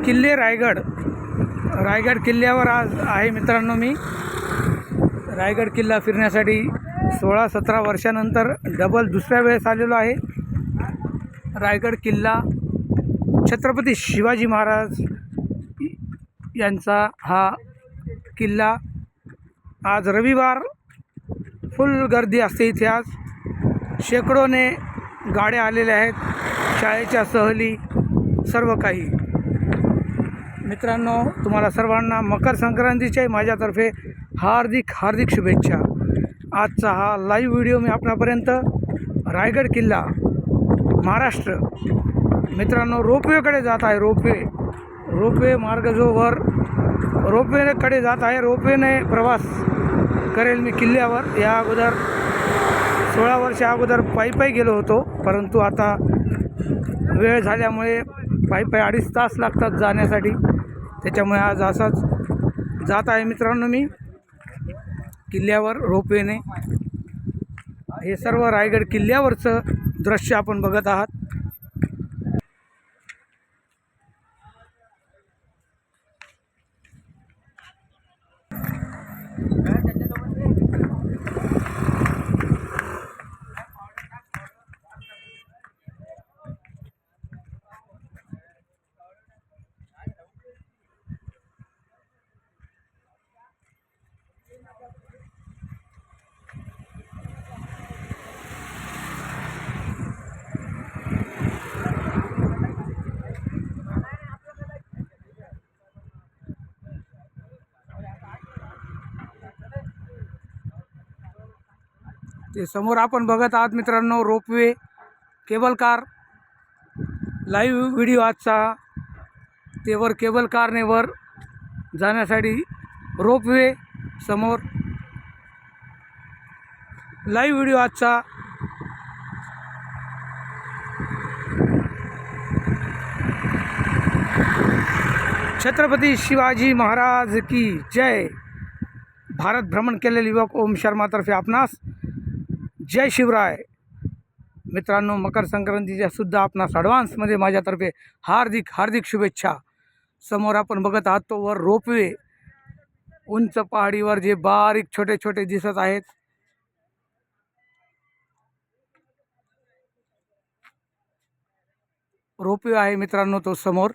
किल्ले रायगड किल्ल्यावर आज आहे मित्रांनो। मी रायगड किल्ला फिरण्यासाठी 16-17 वर्षानंतर डबल दुसऱ्या वेळेस आलेलो आहे। रायगड किल्ला छत्रपती शिवाजी महाराज यांचा हा किल्ला। आज रविवार फुल गर्दी असते इथे। आज शेकडोने गाड्या आलेल्या आहेत, शाळेच्या सहली सर्व काही। मित्रांनो, तुम्हाला सर्वांना मकर संक्रांतीच्या माझ्यातर्फे हार्दिक शुभेच्छा। आजचा हा लाईव्ह व्हिडिओ मी आपल्यापर्यंत रायगड किल्ला महाराष्ट्र। मित्रांनो, रोपवेकडे जात आहे। रोपवे मार्ग जो वर रोपवेकडे जात आहे, रोपवेने प्रवास करेल मी किल्ल्यावर। या अगोदर 16 वर्षा अगोदर पायी गेलो होतो, परंतु आता वेळ झाल्यामुळे पायी 2.5 तास लागतात जाण्यासाठी। त्याच्यामुळे आज असाच जात आहे मित्रांनो मी किल्ल्यावर रोपवेने। हे सर्व रायगड किल्ल्यावरचं दृश्य आपण बघत आहात। ते समोर आपण बघत आहात मित्रांनो ropeway, cable car. Live video आजचा ते वर केबल कारने वर जाण्यासाठी रोपवे समोर। लाईव्ह व्हिडिओ आजचा छत्रपती शिवाजी महाराज की जय। भारत भ्रमण केलेले युवक ओम शर्मातर्फे आपणास जय शिवराय। मित्रांनो, मकर संक्रांतीच्या सुद्धा आपणास ॲडव्हान्समध्ये माझ्यातर्फे हार्दिक शुभेच्छा। समोर आपण बघत आहात तो वर रोपवे, उंच पहाडीवर जे बारीक छोटे दिसत आहेत। रोपवे आहे मित्रांनो तो समोर।